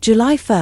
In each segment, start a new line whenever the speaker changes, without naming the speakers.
July 1,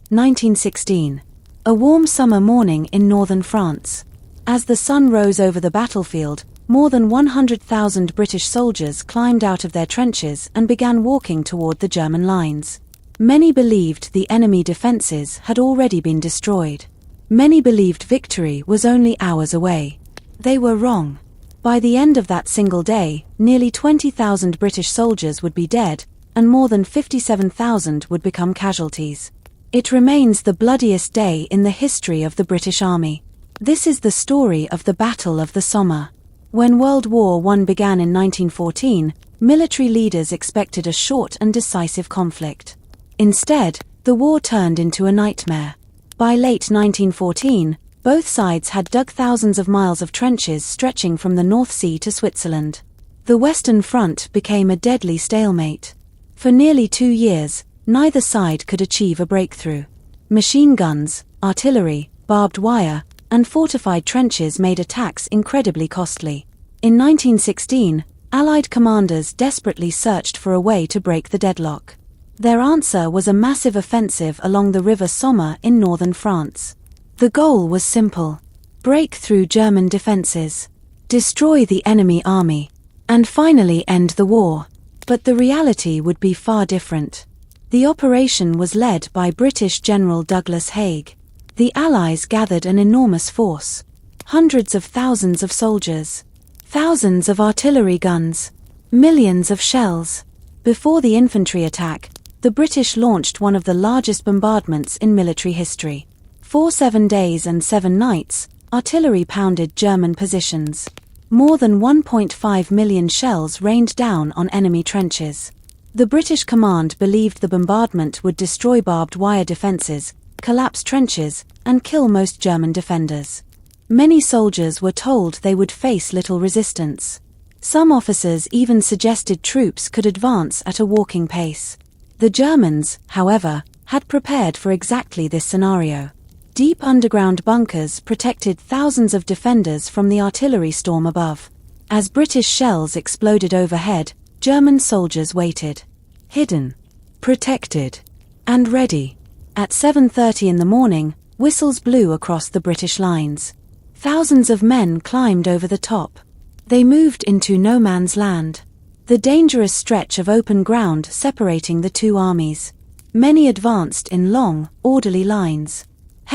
1916. A warm summer morning in northern France. As the sun rose over the battlefield, more than 100,000 British soldiers climbed out of their trenches and began walking toward the German lines. Many believed the enemy defenses had already been destroyed. Many believed victory was only hours away. They were wrong. By the end of that single day, nearly 20,000 British soldiers would be dead, and more than 57,000 would become casualties. It remains the bloodiest day in the history of the British Army. This is the story of the Battle of the Somme. When World War I began in 1914, military leaders expected a short and decisive conflict. Instead, the war turned into a nightmare. By late 1914, both sides had dug thousands of miles of trenches stretching from the North Sea to Switzerland. The Western Front became a deadly stalemate. For nearly 2 years, neither side could achieve a breakthrough. Machine guns, artillery, barbed wire, and fortified trenches made attacks incredibly costly. In 1916, Allied commanders desperately searched for a way to break the deadlock. Their answer was a massive offensive along the river Somme in northern France. The goal was simple: break through German defenses, destroy the enemy army, and finally end the war. But the reality would be far different. The operation was led by British General Douglas Haig. The Allies gathered an enormous force. Hundreds of thousands of soldiers, thousands of artillery guns, millions of shells. Before the infantry attack, the British launched one of the largest bombardments in military history. For 7 days and 7 nights, artillery pounded German positions. More than 1.5 million shells rained down on enemy trenches. The British command believed the bombardment would destroy barbed wire defenses, collapse trenches, and kill most German defenders. Many soldiers were told they would face little resistance. Some officers even suggested troops could advance at a walking pace. The Germans, however, had prepared for exactly this scenario. Deep underground bunkers protected thousands of defenders from the artillery storm above. As British shells exploded overhead, German soldiers waited. Hidden, protected, and ready. At 7:30 in the morning, whistles blew across the British lines. Thousands of men climbed over the top. They moved into no man's land, the dangerous stretch of open ground separating the two armies. Many advanced in long, orderly lines.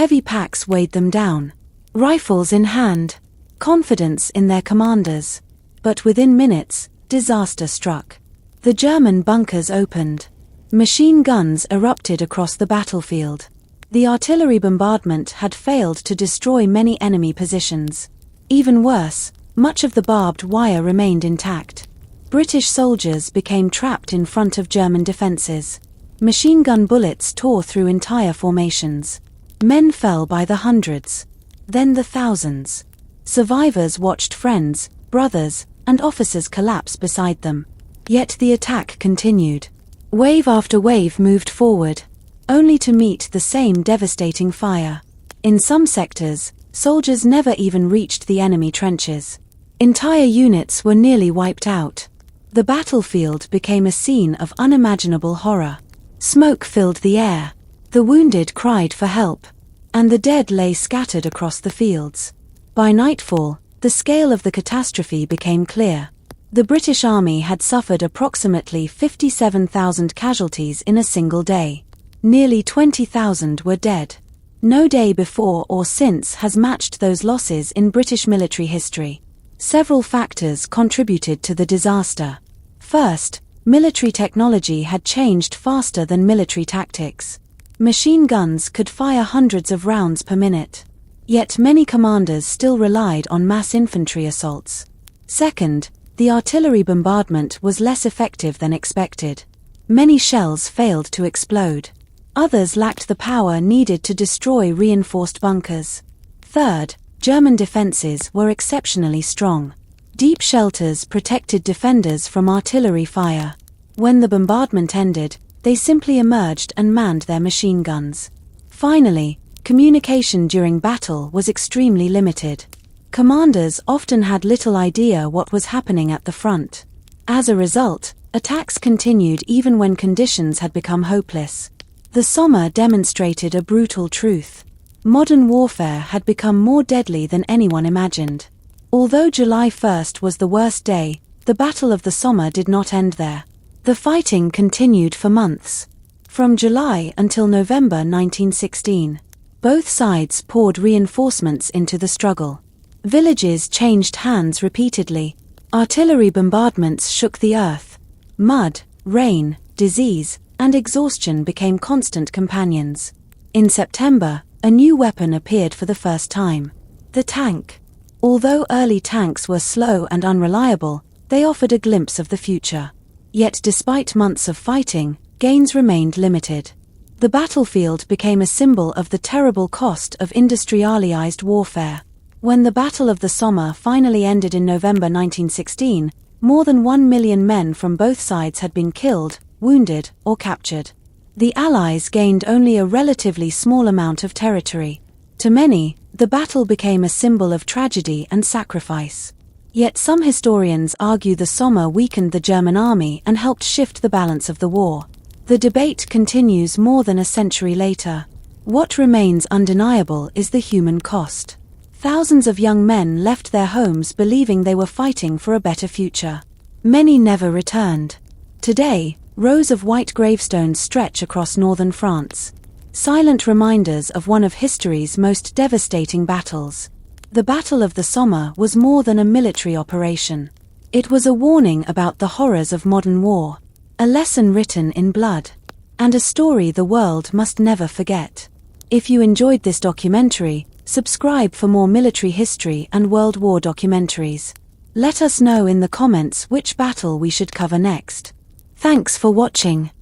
Heavy packs weighed them down, rifles in hand, confidence in their commanders. But within minutes, disaster struck. The German bunkers opened. Machine guns erupted across the battlefield. The artillery bombardment had failed to destroy many enemy positions. Even worse, much of the barbed wire remained intact. British soldiers became trapped in front of German defenses. Machine gun bullets tore through entire formations. Men fell by the hundreds, then the thousands. Survivors watched friends, brothers, and officers collapse beside them. Yet the attack continued. Wave after wave moved forward, only to meet the same devastating fire. In some sectors, soldiers never even reached the enemy trenches. Entire units were nearly wiped out. The battlefield became a scene of unimaginable horror. Smoke filled the air. The wounded cried for help, and the dead lay scattered across the fields. By nightfall, the scale of the catastrophe became clear. The British Army had suffered approximately 57,000 casualties in a single day. Nearly 20,000 were dead. No day before or since has matched those losses in British military history. Several factors contributed to the disaster. First, military technology had changed faster than military tactics. Machine guns could fire hundreds of rounds per minute. Yet many commanders still relied on mass infantry assaults. Second, the artillery bombardment was less effective than expected. Many shells failed to explode. Others lacked the power needed to destroy reinforced bunkers. Third, German defenses were exceptionally strong. Deep shelters protected defenders from artillery fire. When the bombardment ended, they simply emerged and manned their machine guns. Finally, communication during battle was extremely limited. Commanders often had little idea what was happening at the front. As a result, attacks continued even when conditions had become hopeless. The Somme demonstrated a brutal truth. Modern warfare had become more deadly than anyone imagined. Although July 1st was the worst day, the Battle of the Somme did not end there. The fighting continued for months. From July until November 1916, both sides poured reinforcements into the struggle. Villages changed hands repeatedly. Artillery bombardments shook the earth. Mud, rain, disease, and exhaustion became constant companions. In September, a new weapon appeared for the first time: the tank. Although early tanks were slow and unreliable, they offered a glimpse of the future. Yet despite months of fighting, gains remained limited. The battlefield became a symbol of the terrible cost of industrialized warfare. When the Battle of the Somme finally ended in November 1916, more than 1 million men from both sides had been killed, wounded, or captured. The Allies gained only a relatively small amount of territory. To many, the battle became a symbol of tragedy and sacrifice. Yet some historians argue the Somme weakened the German army and helped shift the balance of the war. The debate continues more than a century later. What remains undeniable is the human cost. Thousands of young men left their homes believing they were fighting for a better future. Many never returned. Today, rows of white gravestones stretch across northern France, silent reminders of one of history's most devastating battles. The Battle of the Somme was more than a military operation. It was a warning about the horrors of modern war, a lesson written in blood, and a story the world must never forget. If you enjoyed this documentary, subscribe for more military history and World War documentaries. Let us know in the comments which battle we should cover next. Thanks for watching.